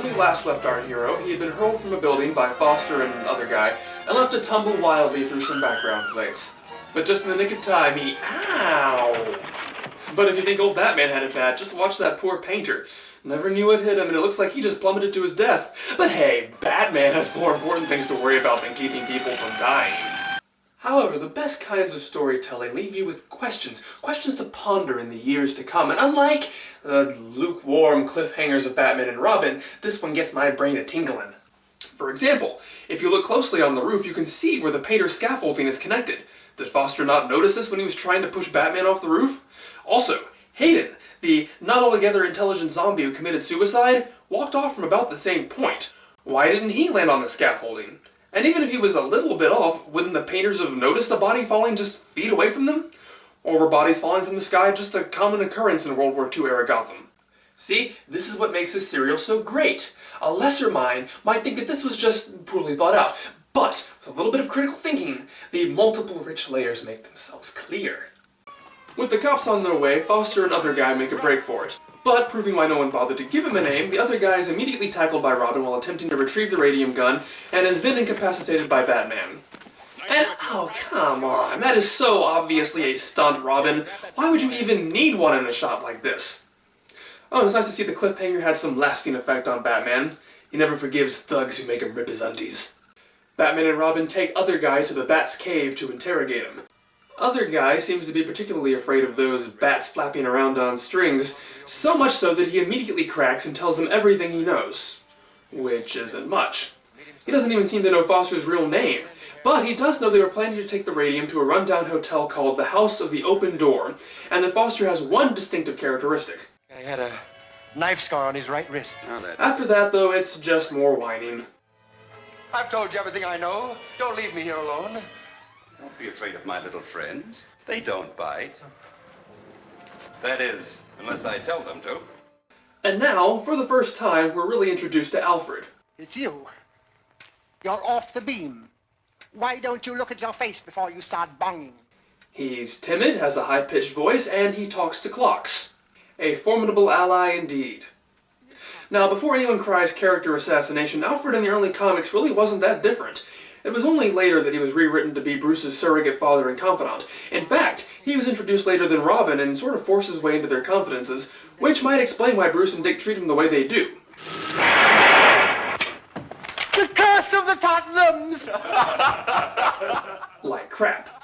when we last left our hero, he had been hurled from a building by Foster and another guy, and left to tumble wildly through some background plates. But just in the nick of time, he... Ow! But if you think old Batman had it bad, just watch that poor painter. Never knew what hit him, and it looks like he just plummeted to his death. But hey, Batman has more important things to worry about than keeping people from dying. However, the best kinds of storytelling leave you with questions to ponder in the years to come, and unlike the lukewarm cliffhangers of Batman and Robin, this one gets my brain a-tingling. For example, if you look closely on the roof, you can see where the painter's scaffolding is connected. Did Foster not notice this when he was trying to push Batman off the roof? Also, Hayden, the not altogether intelligent zombie who committed suicide, walked off from about the same point. Why didn't he land on the scaffolding? And even if he was a little bit off, wouldn't the painters have noticed a body falling just feet away from them? Or were bodies falling from the sky just a common occurrence in World War II era Gotham? See, this is what makes this serial so great. A lesser mind might think that this was just poorly thought out, but with a little bit of critical thinking, the multiple rich layers make themselves clear. With the cops on their way, Foster and other guy make a break for it. But, proving why no one bothered to give him a name, the other guy is immediately tackled by Robin while attempting to retrieve the radium gun, and is then incapacitated by Batman. And, oh, come on, that is so obviously a stunt, Robin. Why would you even need one in a shot like this? Oh, it's nice to see the cliffhanger had some lasting effect on Batman. He never forgives thugs who make him rip his undies. Batman and Robin take other guy to the Bat's cave to interrogate him. Other guy seems to be particularly afraid of those bats flapping around on strings, so much so that he immediately cracks and tells them everything he knows. Which isn't much. He doesn't even seem to know Foster's real name, but he does know they were planning to take the radium to a rundown hotel called the House of the Open Door, and that Foster has one distinctive characteristic. He had a knife scar on his right wrist. After that, though, it's just more whining. I've told you everything I know. Don't leave me here alone. Don't be afraid of my little friends. They don't bite. That is, unless I tell them to. And now, for the first time, we're really introduced to Alfred. It's you. You're off the beam. Why don't you look at your face before you start bonging? He's timid, has a high-pitched voice, and he talks to clocks. A formidable ally indeed. Now, before anyone cries character assassination, Alfred in the early comics really wasn't that different. It was only later that he was rewritten to be Bruce's surrogate father and confidant. In fact, he was introduced later than Robin and sort of forced his way into their confidences, which might explain why Bruce and Dick treat him the way they do. The curse of the Tottenhams! Like crap.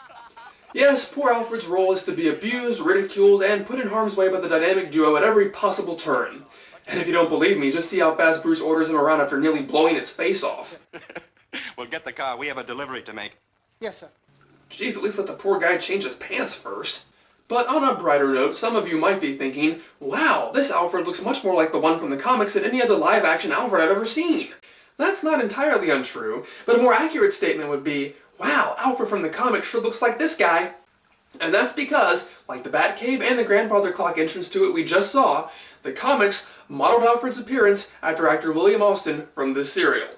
Yes, poor Alfred's role is to be abused, ridiculed, and put in harm's way by the dynamic duo at every possible turn. And if you don't believe me, just see how fast Bruce orders him around after nearly blowing his face off. Well, get the car. We have a delivery to make. Yes, sir. Jeez, at least let the poor guy change his pants first. But on a brighter note, some of you might be thinking, wow, this Alfred looks much more like the one from the comics than any other live-action Alfred I've ever seen. That's not entirely untrue, but a more accurate statement would be, wow, Alfred from the comics sure looks like this guy. And that's because, like the Batcave and the grandfather clock entrance to it we just saw, the comics modeled Alfred's appearance after actor William Austin from this serial.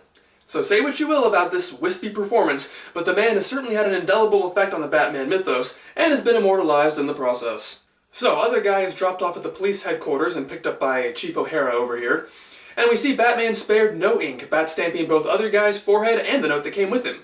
So say what you will about this wispy performance, but the man has certainly had an indelible effect on the Batman mythos, and has been immortalized in the process. So, other guy is dropped off at the police headquarters and picked up by Chief O'Hara over here, and we see Batman spared no ink, bat-stamping both other guy's forehead and the note that came with him.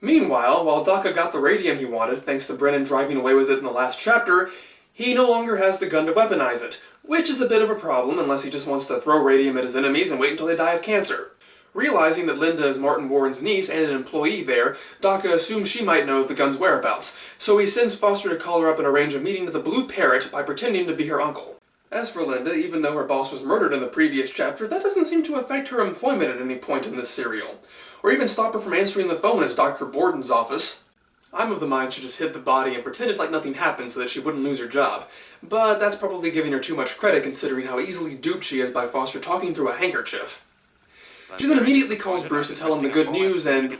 Meanwhile, while Daka got the radium he wanted, thanks to Brennan driving away with it in the last chapter, he no longer has the gun to weaponize it, which is a bit of a problem unless he just wants to throw radium at his enemies and wait until they die of cancer. Realizing that Linda is Martin Warren's niece and an employee there, Daka assumes she might know of the gun's whereabouts, so he sends Foster to call her up and arrange a meeting at the Blue Parrot by pretending to be her uncle. As for Linda, even though her boss was murdered in the previous chapter, that doesn't seem to affect her employment at any point in this serial, or even stop her from answering the phone as Dr. Borden's office. I'm of the mind she just hid the body and pretended like nothing happened so that she wouldn't lose her job, but that's probably giving her too much credit considering how easily duped she is by Foster talking through a handkerchief. She then immediately calls Bruce to tell him the good news and...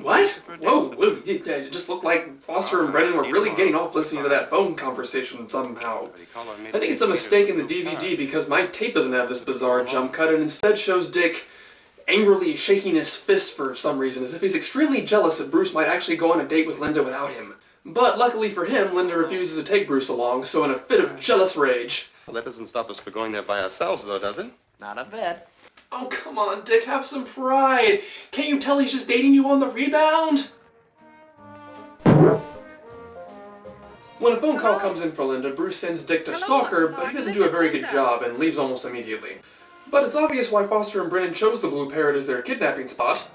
What? Whoa, it just looked like Foster and Brennan were really getting off listening to that phone conversation somehow. I think it's a mistake in the DVD because my tape doesn't have this bizarre jump cut and instead shows Dick angrily shaking his fist for some reason, as if he's extremely jealous that Bruce might actually go on a date with Linda without him. But luckily for him, Linda refuses to take Bruce along, so in a fit of jealous rage... Well, that doesn't stop us from going there by ourselves, though, does it? Not a bit. Oh, come on, Dick, have some pride. Can't you tell he's just dating you on the rebound? When a phone call comes in for Linda, Bruce sends Dick to stalk her, but he doesn't do a very good job and leaves almost immediately. But it's obvious why Foster and Brennan chose the Blue Parrot as their kidnapping spot.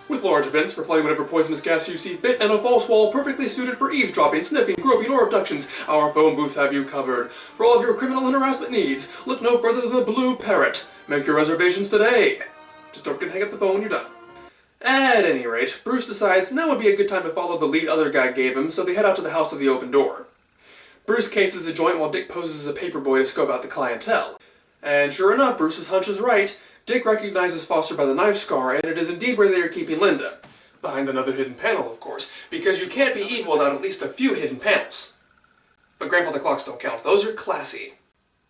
With large vents for flying whatever poisonous gas you see fit, and a false wall perfectly suited for eavesdropping, sniffing, groping, or abductions, our phone booths have you covered. For all of your criminal and harassment needs, look no further than the Blue Parrot. Make your reservations today. Just don't forget to hang up the phone when you're done. At any rate, Bruce decides now would be a good time to follow the lead other guy gave him, so they head out to the house with the open door. Bruce cases the joint while Dick poses as a paperboy to scope out the clientele. And sure enough, Bruce's hunch is right. Dick recognizes Foster by the knife scar, and it is indeed where they are keeping Linda. Behind another hidden panel, of course, because you can't be evil without at least a few hidden panels. But grandfather clocks don't count. Those are classy.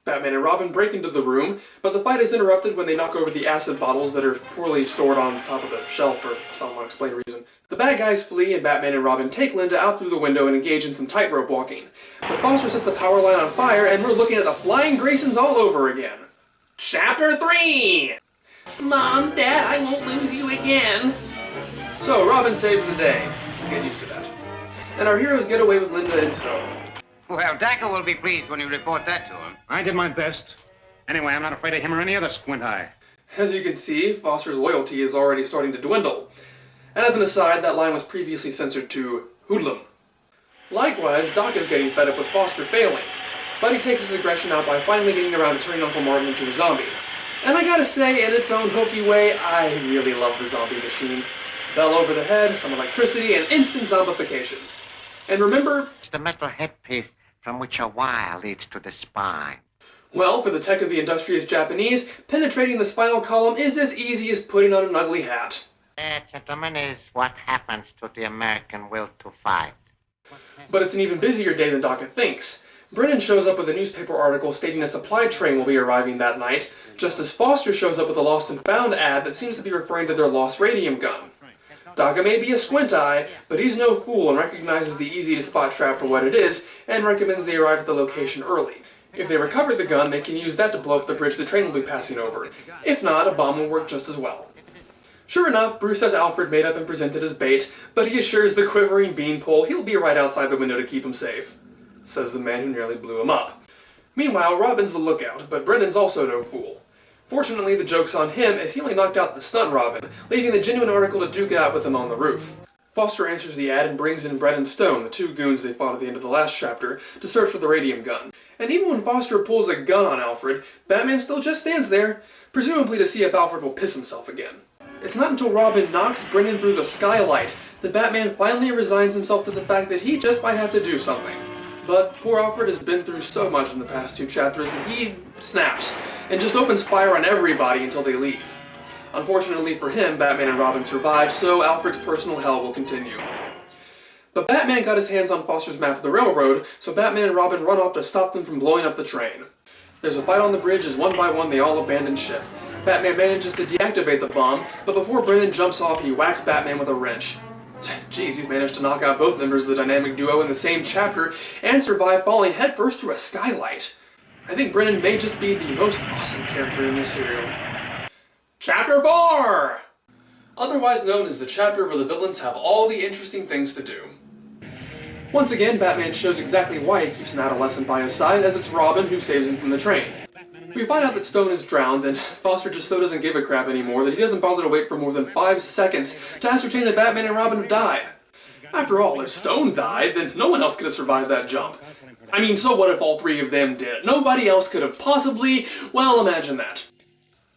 Batman and Robin break into the room, but the fight is interrupted when they knock over the acid bottles that are poorly stored on top of the shelf for some unexplained reason. The bad guys flee, and Batman and Robin take Linda out through the window and engage in some tightrope walking. But Foster sets the power line on fire, and we're looking at the Flying Graysons all over again. Chapter 3! Mom, Dad, I won't lose you again. So, Robin saves the day. Get used to that. And our heroes get away with Linda in tow. Well, Dacker will be pleased when you report that to him. I did my best. Anyway, I'm not afraid of him or any other squint eye. As you can see, Foster's loyalty is already starting to dwindle. And as an aside, that line was previously censored to hoodlum. Likewise, Doc is getting fed up with Foster failing, but he takes his aggression out by finally getting around to turning Uncle Martin into a zombie. And I gotta say, in its own hokey way, I really love the zombie machine. Bell over the head, some electricity, and instant zombification. And remember, It's the metal headpiece from which a wire leads to the spine. well, for the tech of the industrious Japanese, penetrating the spinal column is as easy as putting on an ugly hat. That, gentlemen, is what happens to the American will to fight. But it's an even busier day than Doc thinks. Brennan shows up with a newspaper article stating a supply train will be arriving that night, just as Foster shows up with a lost and found ad that seems to be referring to their lost radium gun. Doc may be a squint eye, but he's no fool and recognizes the easy-to-spot trap for what it is, and recommends they arrive at the location early. If they recover the gun, they can use that to blow up the bridge the train will be passing over. If not, a bomb will work just as well. Sure enough, Bruce has Alfred made up and presented as bait, but he assures the quivering beanpole he'll be right outside the window to keep him safe. Says the man who nearly blew him up. Meanwhile, Robin's the lookout, but Brennan's also no fool. Fortunately, the joke's on him as he only knocked out the stunt Robin, leaving the genuine article to duke it out with him on the roof. Foster answers the ad and brings in Brett and Stone, the two goons they fought at the end of the last chapter, to search for the radium gun. And even when Foster pulls a gun on Alfred, Batman still just stands there, presumably to see if Alfred will piss himself again. It's not until Robin knocks Brennan through the skylight that Batman finally resigns himself to the fact that he just might have to do something. But poor Alfred has been through so much in the past two chapters that he snaps, and just opens fire on everybody until they leave. Unfortunately for him, Batman and Robin survive, so Alfred's personal hell will continue. But Batman got his hands on Foster's map of the railroad, so Batman and Robin run off to stop them from blowing up the train. There's a fight on the bridge as one by one they all abandon ship. Batman manages to deactivate the bomb, but before Brennan jumps off, he whacks Batman with a wrench. Jeez, he's managed to knock out both members of the dynamic duo in the same chapter, and survive falling headfirst through a skylight. I think Brennan may just be the most awesome character in this serial. Chapter 4! Otherwise known as the chapter where the villains have all the interesting things to do. Once again, Batman shows exactly why he keeps an adolescent by his side, as it's Robin who saves him from the train. We find out that Stone is drowned, and Foster just so doesn't give a crap anymore that he doesn't bother to wait for more than 5 seconds to ascertain that Batman and Robin have died. After all, if Stone died, then no one else could have survived that jump. I mean, so what if all 3 of them did? Nobody else could have possibly, well, imagine that.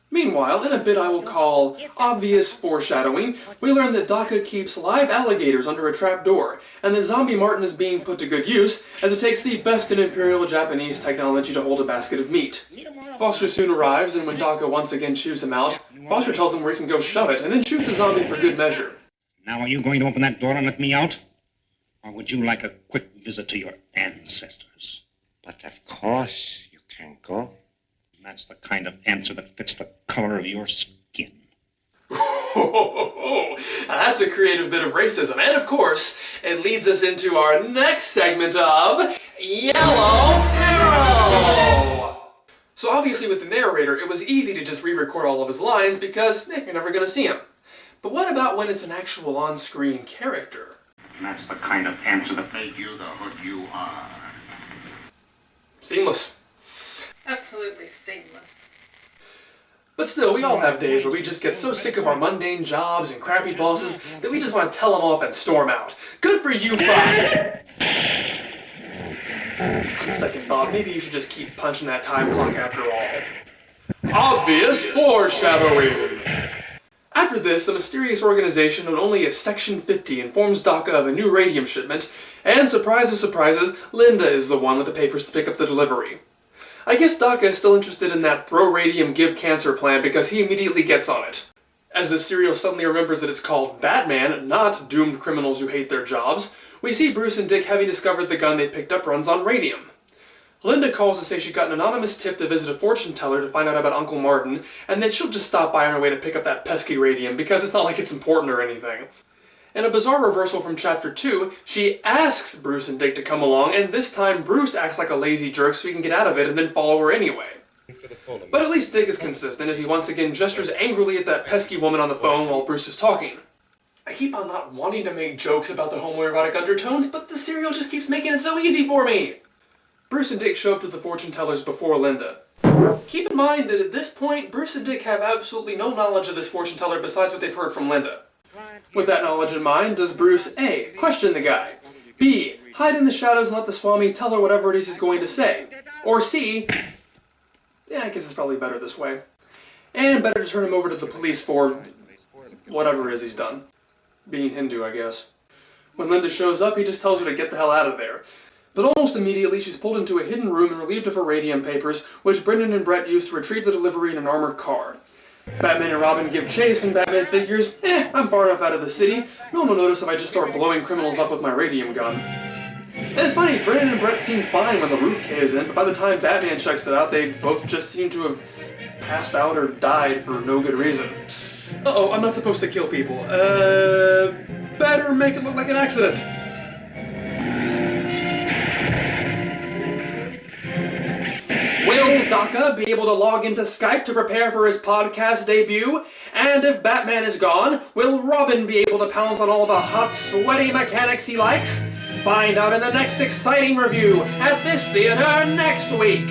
Meanwhile, in a bit I will call obvious foreshadowing, we learn that Daka keeps live alligators under a trapdoor, and that Zombie Martin is being put to good use, as it takes the best in Imperial Japanese technology to hold a basket of meat. Foster soon arrives, and when Daka once again chews him out, Foster tells him where he can go shove it, and then shoots a zombie for good measure. Now are you going to open that door and let me out? Or would you like a quick visit to your ancestors? But of course you can go. That's the kind of answer that fits the color of your skin. That's a creative bit of racism, and of course, it leads us into our next segment of Yellow Arrow! So obviously with the narrator, it was easy to just re-record all of his lines because you're never going to see him. But what about when it's an actual on-screen character? And that's the kind of answer that made you the hood you are. Seamless. Absolutely seamless. But still, we all have days where we just get so sick of our mundane jobs and crappy bosses that we just want to tell them off and storm out. Good for you, Fox! On second thought, maybe you should just keep punching that time clock after all. Obvious foreshadowing! After this, the mysterious organization known only as Section 50 informs DACA of a new radium shipment, and surprise of surprises, Linda is the one with the papers to pick up the delivery. I guess DACA is still interested in that throw radium give cancer plan because he immediately gets on it. As the serial suddenly remembers that it's called Batman, not doomed criminals who hate their jobs, we see Bruce and Dick having discovered the gun they picked up runs on radium. Linda calls to say she got an anonymous tip to visit a fortune teller to find out about Uncle Martin, and then she'll just stop by on her way to pick up that pesky radium because it's not like it's important or anything. In a bizarre reversal from Chapter 2, she asks Bruce and Dick to come along, and this time Bruce acts like a lazy jerk so he can get out of it and then follow her anyway. But at least Dick is consistent as he once again gestures angrily at that pesky woman on the phone while Bruce is talking. I keep on not wanting to make jokes about the homoerotic undertones, but the serial just keeps making it so easy for me! Bruce and Dick show up to the fortune tellers before Linda. Keep in mind that at this point, Bruce and Dick have absolutely no knowledge of this fortune teller besides what they've heard from Linda. With that knowledge in mind, does Bruce A. question the guy, B. hide in the shadows and let the Swami tell her whatever it is he's going to say, or C. Yeah, I guess it's probably better this way. And better to turn him over to the police for whatever it is he's done. Being Hindu, I guess. When Linda shows up, he just tells her to get the hell out of there. But almost immediately, she's pulled into a hidden room and relieved of her radium papers, which Brendan and Brett use to retrieve the delivery in an armored car. Batman and Robin give chase, and Batman figures, I'm far enough out of the city, no one will notice if I just start blowing criminals up with my radium gun. And it's funny, Brendan and Brett seem fine when the roof caves in, but by the time Batman checks it out, they both just seem to have passed out or died for no good reason. Uh-oh, I'm not supposed to kill people. Better make it look like an accident. Will DACA be able to log into Skype to prepare for his podcast debut? And if Batman is gone, will Robin be able to pounce on all the hot, sweaty mechanics he likes? Find out in the next exciting review at this theater next week!